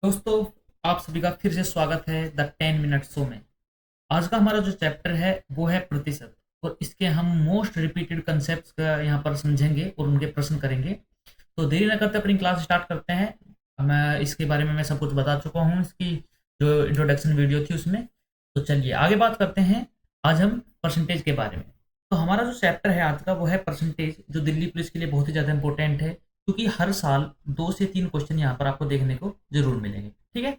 दोस्तों, आप सभी का फिर से स्वागत है द 10 मिनट शो में। आज का हमारा जो चैप्टर है वो है प्रतिशत, और इसके हम मोस्ट रिपीटेड कंसेप्ट्स का यहाँ पर समझेंगे और उनके प्रश्न करेंगे। तो देरी न करते अपनी क्लास स्टार्ट करते हैं। मैं इसके बारे में मैं सब कुछ बता चुका हूँ, इसकी जो इंट्रोडक्शन वीडियो थी उसमें। तो चलिए आगे बात करते हैं। आज हम परसेंटेज के बारे में। तो हमारा जो चैप्टर है आज का वो है परसेंटेज, जो दिल्ली पुलिस के लिए बहुत ही ज़्यादा इंपॉर्टेंट है, क्योंकि हर साल 2 से 3 क्वेश्चन यहाँ पर आपको देखने को जरूर मिलेंगे। ठीक है,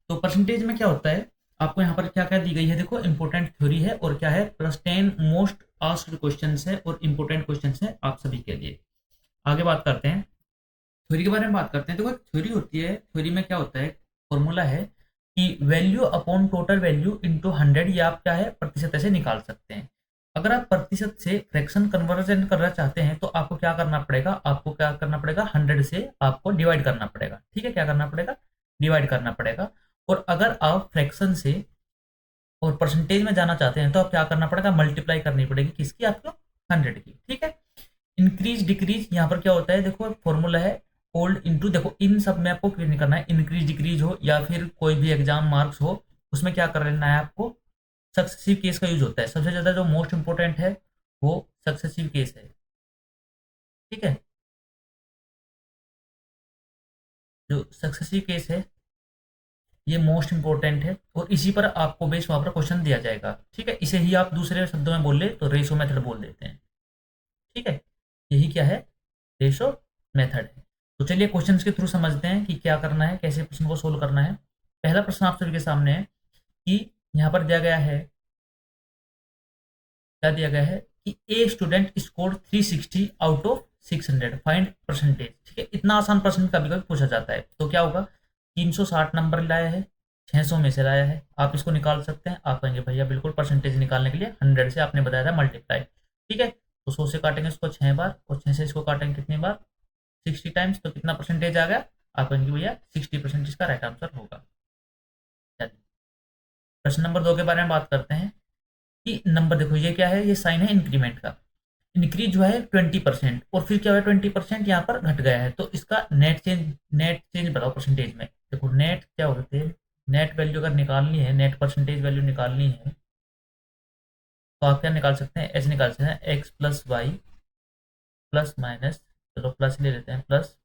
तो परसेंटेज में क्या होता है, आपको यहाँ पर क्या क्या दी गई है, देखो इंपॉर्टेंट थ्योरी है और क्या है, +10 मोस्ट आस्क्ड क्वेश्चन है और इंपॉर्टेंट क्वेश्चन है आप सभी के लिए। आगे बात करते हैं, थ्योरी के बारे में बात करते हैं। देखो एक थ्योरी होती है, थ्योरी में क्या होता है, फॉर्मूला है कि value upon total value into 100, या आप क्या है प्रतिशत ऐसे निकाल सकते हैं। अगर आप प्रतिशत से फ्रैक्शन कन्वर्जन करना चाहते हैं तो आपको क्या करना पड़ेगा, आपको क्या करना पड़ेगा, 100 से आपको डिवाइड करना पड़ेगा। ठीक है, क्या करना पड़ेगा, डिवाइड करना पड़ेगा। और अगर आप फ्रैक्शन से और परसेंटेज में जाना चाहते हैं तो आप क्या करना पड़ेगा, मल्टीप्लाई करनी पड़ेगी किसकी, आपको 100 की। ठीक है, इंक्रीज डिक्रीज यहाँ पर क्या होता है, देखो फॉर्मूला है ओल्ड इंटू, देखो इन सब में आपको क्लियर नहीं करना है, इंक्रीज डिक्रीज हो या फिर कोई भी एग्जाम मार्क्स हो, उसमें क्या कर लेना है आपको, सक्सेसिव केस का यूज होता है। सबसे ज्यादा जो मोस्ट इंपोर्टेंट है वो सक्सेसिव केस है। ठीक है, जो सक्सेसिव केस है ये मोस्ट इंपॉर्टेंट है, और इसी पर आपको बेस वहां पर क्वेश्चन दिया जाएगा। ठीक है, इसे ही आप दूसरे शब्दों में बोल ले तो रेशो मेथड बोल देते हैं। ठीक है, यही क्या है, रेशो मेथड है। तो चलिए क्वेश्चंस के थ्रू समझते हैं कि क्या करना है, कैसे प्रश्न को सोल्व करना है। पहला प्रश्न आप सभी के सामने है कि यहाँ पर दिया गया है, क्या दिया गया है कि a student score 360 out of 600, find percentage. ठीक है, इतना आसान प्रश्न कभी कभी पूछा जाता है। तो क्या होगा, 360 नंबर लाया है, 600 में से लाया है, आप इसको निकाल सकते हैं। आप कहेंगे भैया बिल्कुल परसेंटेज निकालने के लिए 100 से आपने बताया था मल्टीप्लाई। ठीक है, तो 100 से काटेंगे इसको 6 बार, और 6 से इसको काटेंगे कितनी बार, 60 टाइम्स, तो कितना परसेंटेज आ गया, आप कहेंगे भैया 60% इसका राइट आंसर होगा। चलिए प्रश्न नंबर 2 के बारे में बात करते हैं कि नंबर देखो ये क्या है, ये साइन है इंक्रीमेंट का। इंक्रीज जो है 20%, और फिर क्या हुआ 20% यहाँ पर घट गया है, तो इसका नेट चेंज बताओ परसेंटेज में। देखो नेट क्या होते हैं, नेट वैल्यू अगर निकालनी है, नेट परसेंटेज वैल्यू निकालनी है, तो आप क्या निकाल सकते हैं, ऐसे निकाल सकते हैं, x plus y plus minus, चलो प्लस ले लेते हैं, प्लस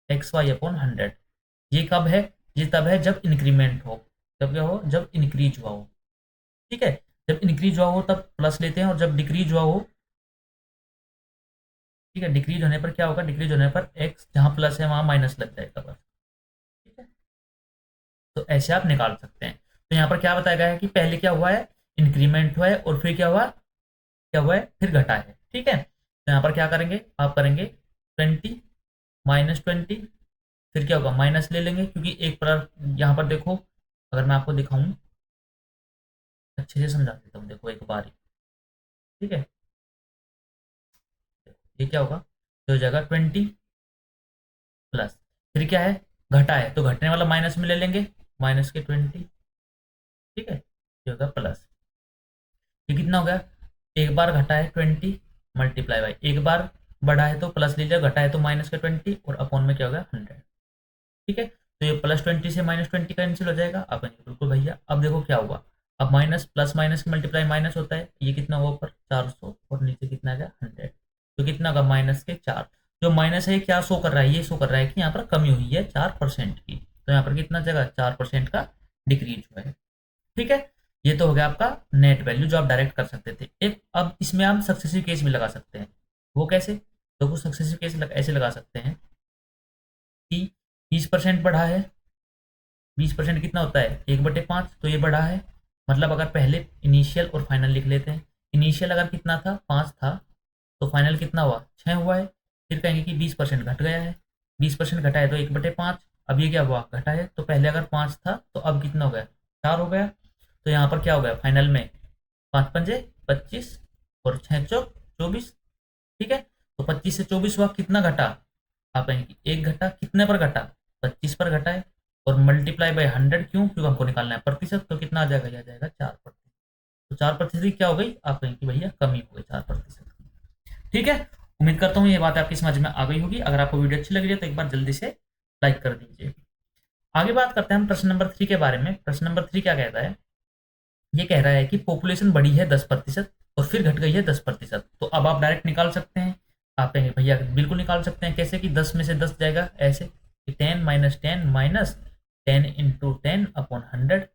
एक्स वाई अपॉन 100। ये कब है, ये तब है जब इंक्रीमेंट हो, जब क्या हो, जब इंक्रीज हुआ हो। ठीक है, जब इंक्रीज हुआ हो तब प्लस लेते हैं, और जब डिक्रीज हुआ हो, ठीक है, डिक्रीज होने पर क्या होगा, डिक्रीज होने पर एक्स जहां प्लस है वहां माइनस लग जाएगा बस। ठीक है, तो ऐसे आप निकाल सकते हैं। तो यहाँ पर क्या बताया गया है कि पहले क्या हुआ है, इंक्रीमेंट हुआ है, और फिर क्या हुआ है, फिर घटा है। ठीक है, तो यहाँ पर क्या करेंगे, आप करेंगे 20 - 20, फिर क्या होगा, माइनस ले लेंगे, क्योंकि एक पर यहाँ पर देखो, अगर मैं आपको दिखाऊं, अच्छे से समझा देता हूँ, देखो एक बार ही। ठीक है, ये क्या होगा, तो हो जाएगा 20 प्लस, फिर क्या है, घटा है तो घटने वाला माइनस में ले लेंगे, माइनस के 20। ठीक है, ये होगा प्लस, ये कितना हो गया, एक बार घटा है 20 मल्टीप्लाई बाई, एक बार बढ़ा है तो प्लस लीजिए, घटा है तो माइनस के 20, और अपॉन में क्या होगा 100। ठीक है, तो ये +20 से -20 कैंसिल हो जाएगा। अब बिल्कुल भैया, अब देखो क्या हुआ, अब माइनस प्लस माइनस की मल्टीप्लाई माइनस होता है, ये कितना हुआ ऊपर 400, और नीचे कितना आ गया 100, तो कितना होगा -4। जो माइनस है ये क्या शो कर रहा है, ये शो कर रहा है कि यहाँ पर कमी हुई है 4% की, तो यहाँ पर कितना जगह 4% का डिक्रीज हुआ है। ठीक है, ये तो हो गया आपका नेट वैल्यू जो आप डायरेक्ट कर सकते थे। एक अब इसमें हम सक्सेसिव केस भी लगा सकते हैं, वो कैसे, तो वो सक्सेसिव केस ऐसे लगा सकते हैं कि 20% बढ़ा है, 20% कितना होता है, 1/5, तो ये बढ़ा है, मतलब अगर पहले इनिशियल और फाइनल लिख लेते हैं, इनिशियल अगर कितना था 5 था, तो फाइनल कितना हुआ 6 हुआ है। फिर कहेंगे कि 20% घट गया है, 20% घटा है तो 1/5, अब ये क्या हुआ, घटा है, तो पहले अगर 5 था तो अब कितना हो गया, 4 हो गया। तो यहाँ पर क्या हो गया फाइनल में, 5 × 5 = 25, और 6 × 4 = 24। ठीक है, तो 25 से 24 हुआ, कितना घटा, आप कहेंगे कि एक घटा, कितने पर घटा, 25 पर घटा है, और मल्टीप्लाई बाय 100, क्यों, क्योंकि हमको निकालना है प्रतिशत, तो कितना आ जाएगा, यह आ जाएगा 4%। तो 4% क्या हो गई, आप कहेंगे कि भैया कमी हो गई 4% की। ठीक है, उम्मीद करता हूँ ये बात आपकी समझ में आ गई होगी। अगर आपको वीडियो अच्छी लगी है तो एक बार जल्दी से लाइक कर दीजिए। आगे बात करते हैं हम प्रश्न नंबर 3 के बारे में। प्रश्न नंबर 3 क्या कहता है? ये कह रहा है कि पॉपुलेशन बढ़ी है 10% और फिर घट गई है 10%। तो अब आप डायरेक्ट निकाल सकते हैं। आप कहेंगे भैया बिल्कुल निकाल सकते हैं। कैसे? कि 10 में से 10 जाएगा ऐसे कि 10 माइनस 10 माइनस 10 इंटू 10/100।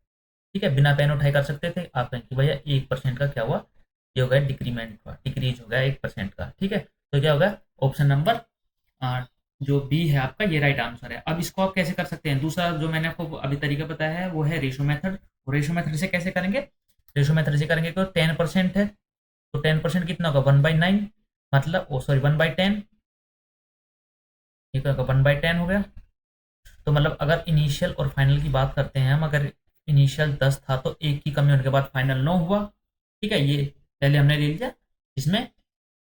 ठीक है, बिना पेन उठाए कर सकते थे। आप कहेंगे कि भैया 1% का क्या हुआ? ये हो गया डिक्रीमेंट हुआ, डिक्रीज हो गया 1% का। ठीक है, तो क्या होगा? ऑप्शन नंबर जो बी है आपका, ये राइट आंसर है। अब इसको आप कैसे कर सकते हैं? दूसरा जो मैंने आपको अभी तरीका बताया है वो है रेशो मेथड। रेशो मेथड से कैसे करेंगे? रेशो मेथड से करेंगे तो 10% है, तो 10% कितना होगा? 1/9, मतलब ओ सॉरी 1/10। ये क्या होगा? 1/10 हो गया। तो मतलब अगर इनिशियल और फाइनल की बात करते हैं हम, अगर इनिशियल 10 था तो एक की कमी होने के बाद फाइनल 9 हुआ। ठीक है, ये पहले हमने ले लिया, इसमें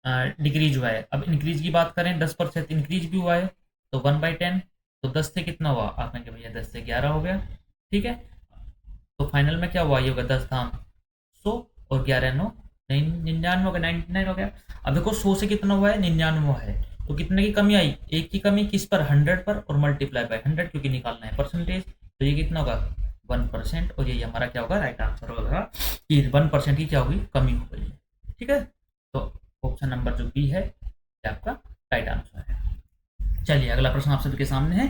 डिक्रीज हुआ है। अब इंक्रीज की बात करें, 10% इंक्रीज भी हुआ है, तो 1/10। तो 10 से कितना हुआ? आप कहेंगे भैया 10 से 11 हो गया। ठीक है, तो फाइनल में क्या हुआ? ये होगा 10 धाम 100 और 11 9 99 हो गया, 99 हो गया। अब देखो 100 से कितना हुआ है? 99 हुआ है। तो कितने की कमी आई? एक की कमी किस पर? 100 पर, और मल्टीप्लाई बाय 100 क्योंकि निकालना है परसेंटेज। तो ये कितना होगा? 1%। और ये हमारा क्या होगा? राइट आंसर होगा कि 1% की क्या होगी? कमी हो गई है। ठीक है, तो ऑप्शन नंबर जो बी है ये आपका राइट आंसर है। चलिए अगला प्रश्न आप सभी के सामने है,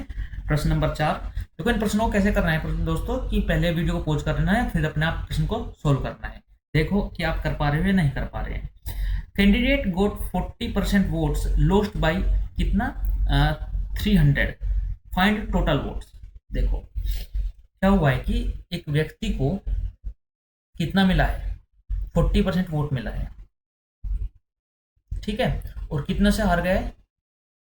प्रश्न नंबर 4। देखो इन प्रश्नों को कैसे करना है दोस्तों, कि पहले वीडियो को पॉज करना है, फिर अपने आप प्रश्न को सोल्व करना है। देखो कि आप कर पा रहे हो या नहीं कर पा रहे हैं। Candidate got 40% votes, lost by कितना? 300। Find total votes. देखो क्या हुआ है कि एक व्यक्ति को कितना मिला है? 40% वोट मिला है। ठीक है, और कितना से हार गया है?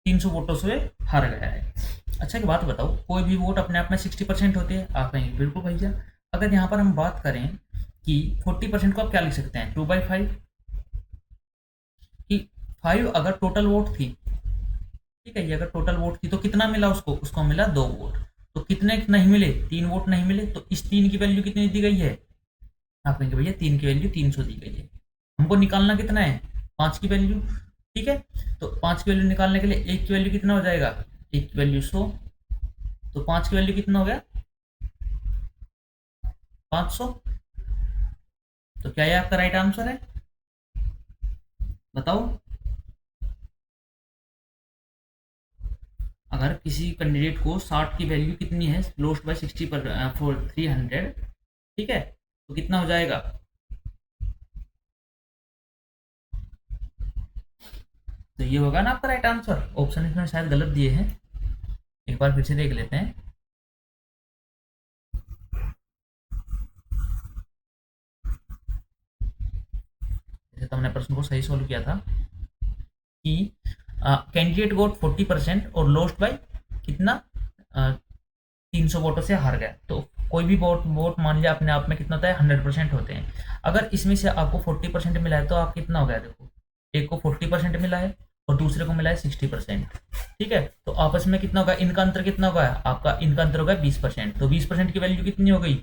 300 वोटों से हार गया है। अच्छा, एक बात बताओ, कोई भी वोट अपने आप में 60% होते हैं? आप कहेंगे बिल्कुल भैया। अगर यहाँ पर हम बात करें कि 40% को आप क्या लिख सकते हैं? 2/5। कि 5 अगर टोटल वोट थी, ठीक है, ये अगर टोटल वोट थी तो कितना मिला उसको? उसको मिला 2 वोट। तो कितने नहीं मिले? 3 वोट नहीं मिले। तो इस 3 की वैल्यू कितनी दी गई है? आप कहेंगे भैया 3 की वैल्यू 300 दी गई है। हमको निकालना कितना है? 5 की वैल्यू। ठीक है, तो 5 की वैल्यू निकालने के लिए 1 की वैल्यू कितना हो जाएगा? 1 की वैल्यू 100। तो 5 की वैल्यू कितना हो गया? 500। तो क्या ये आपका राइट आंसर है? बताओ। अगर किसी कैंडिडेट को 60 की वैल्यू कितनी है? लोस्ट बाय 60 पर फॉर 300। ठीक है, तो कितना हो जाएगा? तो ये होगा ना आपका राइट आंसर। ऑप्शन इसमें शायद गलत दिए हैं, एक बार फिर से देख लेते हैं। जैसे तो हमने प्रश्न को सही सोल्व किया था कि कैंडिडेट गोट 40% और लोस्ट बाय कितना? 300 वोटों से हार गया। तो कोई भी वोट वोट मान लिया अपने आप में कितना होता है? 100% होते हैं। अगर इसमें से आपको 40% मिला है तो आप कितना हो गया? देखो, एक को 40% मिला है और दूसरे को मिला है 60%। ठीक है, तो आपस में कितना होगा? इनका अंतर कितना होगा? आपका इनका अंतर होगा 20%। तो 20% की वैल्यू कितनी हो गई?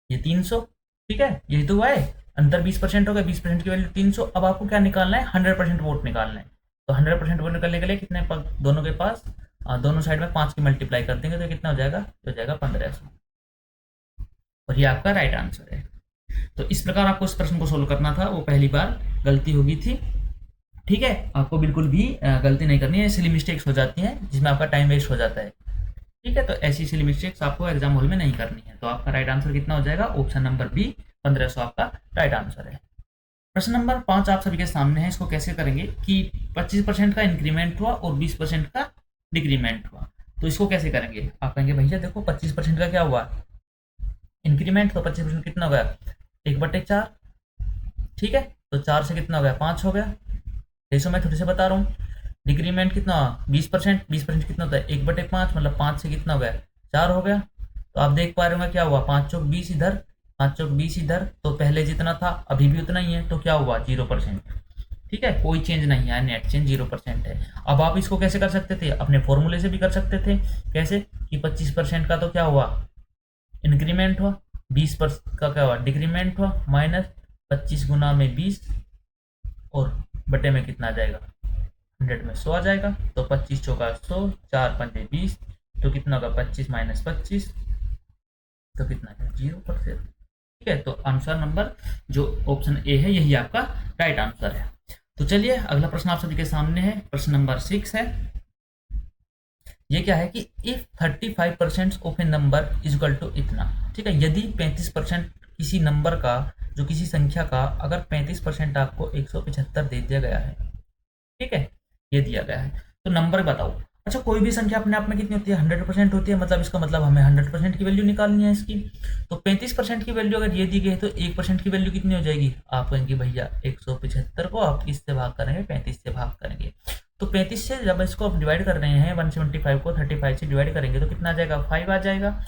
ये 300। ठीक है, यही तो हुआ है, अंतर 20% हो गया, 20% की वैल्यू 300। अब आपको क्या निकालना है? 100% वोट निकालना है। तो 100% वोट निकालने के लिए कितने दोनों के पास दोनों साइड में 5 की मल्टीप्लाई कर देंगे तो कितना हो जाएगा? तो हो जाएगा 1500। और ये आपका राइट आंसर है। तो इस प्रकार आपको इस प्रश्न को सोल्व करना था। वो पहली बार गलती होगी थी। ठीक है, आपको बिल्कुल भी गलती नहीं करनी है। सिली मिस्टेक्स हो जाती हैं जिसमें आपका टाइम वेस्ट हो जाता है। ठीक है, तो ऐसी सिली मिस्टेक्स आपको एग्जाम हॉल में नहीं करनी है। तो आपका राइट आंसर कितना हो जाएगा? ऑप्शन नंबर बी 1500 आपका राइट आंसर है। प्रश्न नंबर 5 आप सभी के सामने है। इसको कैसे करेंगे कि 25% का इंक्रीमेंट हुआ और 20% का डिक्रीमेंट हुआ। तो इसको कैसे करेंगे? आप कहेंगे भैया देखो 25% का क्या हुआ? इंक्रीमेंट। तो 25% कितना हो गया? 1/4। ठीक है, तो 4 से कितना हो गया? 5 हो गया। जैसे मैं थोड़ी से बता रहा हूँ। डिक्रीमेंट कितना? 20%। 20% कितना होता है? 1/5, मतलब 5 से कितना हो गया? 4 हो गया। तो आप देख पा रहे होंगे क्या हुआ? 5 चौक 20 इधर, 5 चौक 20 इधर, तो पहले जितना था अभी भी उतना ही है। तो क्या हुआ? 0%। ठीक है, कोई चेंज नहीं है, नेट चेंज 0% है। अब आप इसको कैसे कर सकते थे? अपने फॉर्मूले से भी कर सकते थे। कैसे? कि 25% का तो क्या हुआ? इंक्रीमेंट हुआ। 20% का क्या हुआ? डिक्रीमेंट हुआ। माइनस 25 गुना में 20 और बटे में कितना आ जाएगा? 100 में 100 आ जाएगा। तो 25 चौका 100, 4 पंजे 20, तो कितना होगा? 25 माइनस 25, तो कितना है 0%। ठीक है, तो आंसर नंबर जो ऑप्शन ए है यही आपका राइट आंसर है। तो चलिए अगला प्रश्न आप सभी के सामने है, प्रश्न नंबर 6 है। ये क्या है कि if 35% of a number is equal to इतना। ठीक है, यदि 35% किसी नंबर का, जो किसी संख्या का अगर 35% आपको 175 दे दिया गया है, ठीक है, ये दिया गया है, तो नंबर बताओ। अच्छा, कोई भी संख्या अपने आप में कितनी होती है 100% होती है, मतलब इसका मतलब हमें 100% की वैल्यू निकालनी है इसकी। तो 35% की वैल्यू अगर ये दी गई है तो 1% की वैल्यू कितनी हो जाएगी, आप कहेंगे भैया 175 को आप किससे भाग करेंगे, 35 से भाग करेंगे। तो 35 से जब इसको आप डिवाइड कर रहे हैं 175 को 35 से डिवाइड करेंगे तो कितना आ जाएगा 5 आ जाएगा।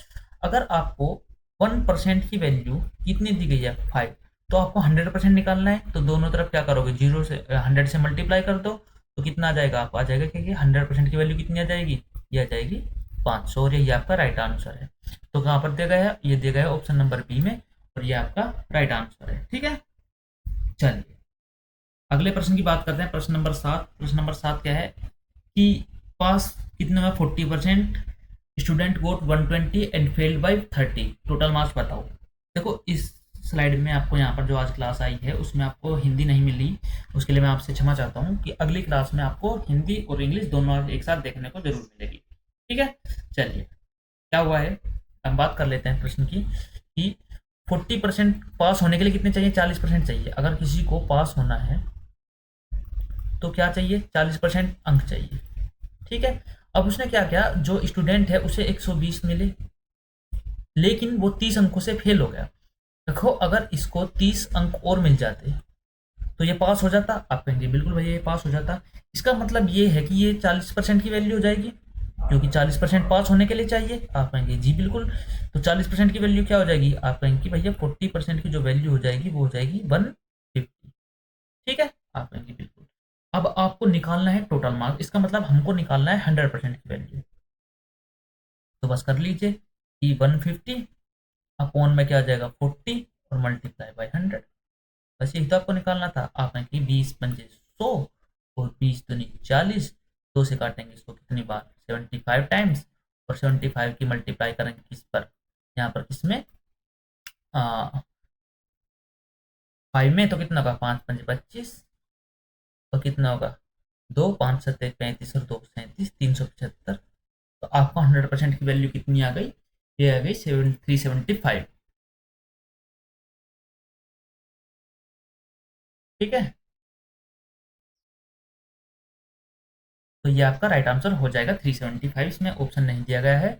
अगर आपको 1% की वैल्यू कितनी दी गई है 5, तो आपको 100% निकालना है, तो दोनों तरफ क्या करोगे, 0 से 100 से मल्टीप्लाई कर दो, तो कितना आ जाएगा, आप आ जाएगा कि 100% की वैल्यू कितनी आ जाएगी, ये आ जाएगी 500, और ये आपका राइट आंसर है। तो कहाँ पर दिया गया है, ये दिया गया है ऑप्शन नंबर बी में, और ये आपका राइट आंसर है। ठीक है, चलिए अगले प्रश्न की बात करते हैं, प्रश्न नंबर 7। प्रश्न नंबर 7 क्या है कि पास कितने में 40%, student got 120 and failed by 30, total marks बताओ। देखो इस स्लाइड में आपको यहाँ पर जो आज क्लास आई है उसमें आपको हिंदी नहीं मिली, उसके लिए मैं आपसे क्षमा चाहता हूँ कि अगली क्लास में आपको हिंदी और इंग्लिश दोनों एक साथ देखने को जरूर मिलेगी। ठीक है, चलिए क्या हुआ है, हम बात कर लेते हैं प्रश्न की कि 40% पास होने के लिए कितने चाहिए, 40% चाहिए। अगर किसी को पास होना है तो क्या चाहिए, 40% अंक चाहिए। ठीक है, अब उसने क्या किया, जो स्टूडेंट है उसे 120 मिले, लेकिन वो 30 अंकों से फेल हो गया। देखो अगर इसको 30 अंक और मिल जाते तो ये पास हो जाता, आप कहेंगे बिल्कुल भैया ये पास हो जाता। इसका मतलब ये है कि ये 40% की वैल्यू हो जाएगी, क्योंकि 40% पास होने के लिए चाहिए, आप कहेंगे जी बिल्कुल। तो 40% की वैल्यू क्या हो जाएगी, आप कहेंगे कि भैया 40% की जो वैल्यू हो जाएगी वो हो जाएगी 150। ठीक है, आप कहेंगे बिल्कुल। अब आपको निकालना है टोटल मार्क्स, इसका मतलब हमको निकालना है 100% की वैल्यू। तो बस कर लीजिए कि 150 अपॉन में क्या आ जाएगा 40 और मल्टीप्लाई बाई 100। बस यही तो आपको निकालना था। आप हैं कि 20 पंजे 100 और 20 दूनी 40, 2 से काटेंगे इसको कितनी बार 75 टाइम्स, और 75 की मल्टीप्लाई करेंगे किस पर, यहाँ पर किसमें 5 में, तो कितना होगा 5 पंजे 25, और कितना होगा 2 5 7 35 और 2 37 375। तो आपको 100% की वैल्यू कितनी आ गई, ये आ गई 375। ठीक है, तो ये आपका राइट आंसर हो जाएगा 375, इसमें ऑप्शन नहीं दिया गया है।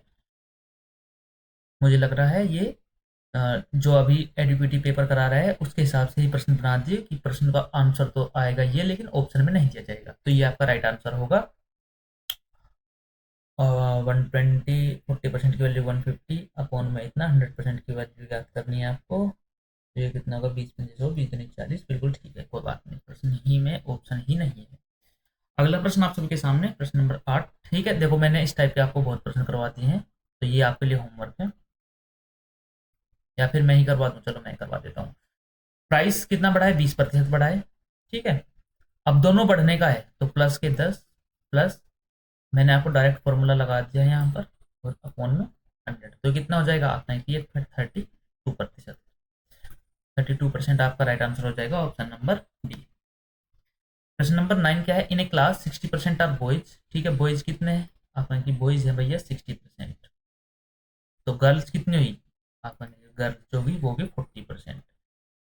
मुझे लग रहा है ये जो अभी एडुकेटिव पेपर करा रहा है उसके हिसाब से ही प्रश्न बना दिए कि प्रश्न का आंसर तो आएगा ये, लेकिन ऑप्शन में नहीं दिया जाएगा, तो ये आपका राइट आंसर होगा। 120 40% की वैल्यू 150 अपॉन में इतना 100% की वैल्यू याद करनी है आपको। तो ये कितना होगा 20 पंजे 100 20 दूनी 40, बिल्कुल ठीक है, कोई बात नहीं, प्रश्न ही में ऑप्शन ही नहीं है। अगला प्रश्न आप सभी के सामने, प्रश्न नंबर 8। ठीक है, देखो मैंने इस टाइप के आपको बहुत प्रश्न करवाती हैं, तो ये आपके लिए होमवर्क है, या फिर मैं ही करवा दूं, चलो मैं ही करवा देता हूँ। प्राइस कितना बढ़ा है, 20% बढ़ा है। ठीक है, अब दोनों बढ़ने का है तो प्लस के 10 प्लस, मैंने आपको डायरेक्ट फॉर्मूला लगा दिया है यहाँ पर, और अपॉन में 100, तो कितना हो जाएगा, आता है कि ये 32%। 32% आपका राइट आंसर हो जाएगा, ऑप्शन नंबर डी। प्रश्न नंबर 9 क्या है, इन ए क्लास 60% ऑफ बॉयज। ठीक है, बॉयज कितने हैं, आप की बॉयज है भैया 60%, तो गर्ल्स कितनी हुई, आप गर्ल्स जो हुई वो भी 40%,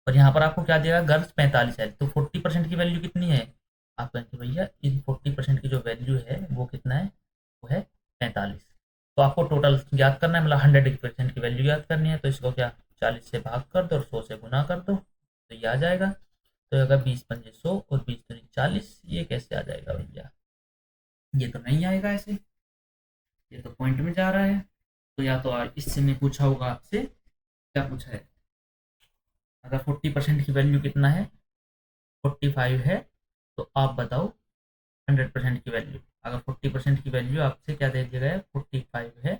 और यहाँ पर आपको क्या दिया, गर्ल्स 45 है, तो 40% की वैल्यू कितनी है, आप कहेंगे भैया इन 40% की जो वैल्यू है वो कितना है, वो है 45। तो आपको टोटल याद करना है, मतलब 100% की वैल्यू याद करनी है, तो इसको क्या 40 से भाग कर दो और 100 से गुना कर दो, तो ये आ जाएगा। तो अगर 20 पंजे 100 और 20 दूनी 40, ये कैसे आ जाएगा भैया, ये तो नहीं आएगा ऐसे, ये तो पॉइंट में जा रहा है। तो या तो इससे ने पूछा होगा आपसे, क्या पूछा है, अगर 40% की वैल्यू कितना है 45 है, तो आप बताओ 100% की वैल्यू। अगर 40% की वैल्यू आपसे क्या दे दिया गया है 45 है,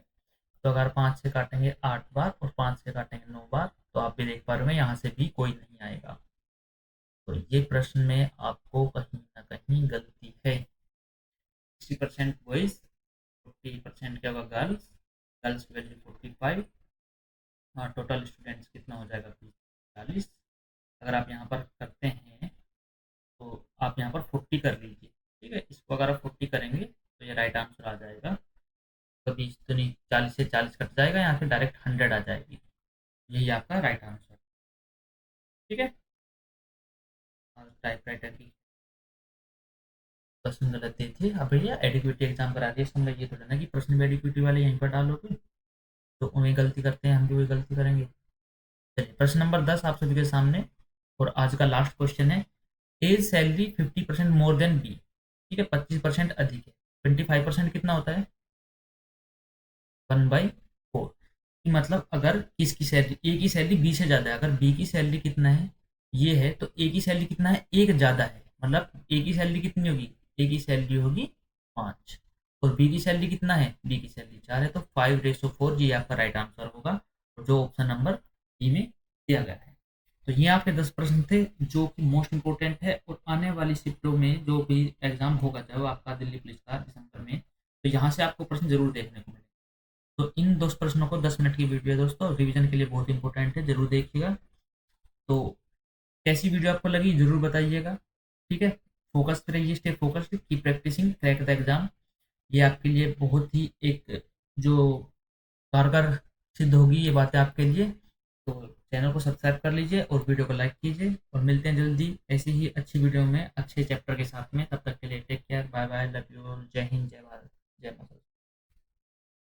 तो अगर 5 से काटेंगे 8 बार और 5 से काटेंगे 9 बार, तो आप भी देख पा रहे हो यहाँ से भी कोई नहीं आएगा। तो ये प्रश्न में आपको कहीं ना कहीं गलती है। 60% बॉयज, 40% क्या होगा गर्ल्स, गर्ल्स की वैल्यू 45, हाँ, टोटल स्टूडेंट्स कितना हो जाएगा, 40। अगर आप यहाँ पर करते हैं तो आप यहाँ पर 40 कर लीजिए। ठीक है, इसको अगर आप 40 करेंगे तो ये राइट आंसर आ जाएगा। कभी तो नहीं, 40 से 40 कट जाएगा, यहाँ पे डायरेक्ट 100 आ जाएगी। यही आपका राइट आंसर। ठीक है, और टाइप राइटर की क्वेश्चन गलत दिए थे। अब भैया एडिक्विटी एग्जाम करा दिया, इसका मतलब ये थोड़ा ना कि प्रश्न भी एडिक्विटी वाले यहीं पर डालोगे तो उन्हें गलती करते हैं, हम भी वही गलती करेंगे। चलिए, प्रश्न नंबर 10 आप सभी के सामने, और आज का लास्ट क्वेश्चन है। A's salary 50% more than B. ठीक है, 25% अधिक है। 25% कितना होता है, 1/4। मतलब अगर किसकी सैलरी, ए की सैलरी बी से ज़्यादा है, अगर बी की सैलरी कितना है, ये है, तो ए की सैलरी कितना है, एक ज़्यादा है। मतलब ए की सैलरी कितनी होगी, ए की सैलरी होगी 5, और बी की सैलरी कितना है, बी की सैलरी 4 है, तो 5/4 ये आपका राइट आंसर होगा, जो ऑप्शन नंबर बी में दिया गया है। तो ये आपके 10 प्रश्न थे जो कि मोस्ट इंपोर्टेंट है, और आने वाली शिफ्टों में जो भी एग्जाम होगा, चाहे वो आपका दिल्ली पुलिस का दिसंबर में, तो यहाँ से आपको प्रश्न जरूर देखने को मिले। तो इन 10 प्रश्नों को 10 मिनट की वीडियो है दोस्तों, रिवीजन के लिए बहुत इंपॉर्टेंट है, जरूर देखिएगा। तो कैसी वीडियो आपको लगी जरूर बताइएगा। ठीक है, फोकस रहिए, स्टे फोकस्ड, की प्रैक्टिसिंग क्रैक द एग्जाम। ये आपके लिए बहुत ही एक जो कारगर सिद्ध होगी ये बातें आपके लिए। तो चैनल को सब्सक्राइब कर लीजिए और वीडियो को लाइक कीजिए, और मिलते हैं जल्दी ऐसी ही अच्छी वीडियो में अच्छे चैप्टर के साथ में। तब तक के लिए take care, bye bye, love you, जय हिंद, जय भारत, जय माता दी।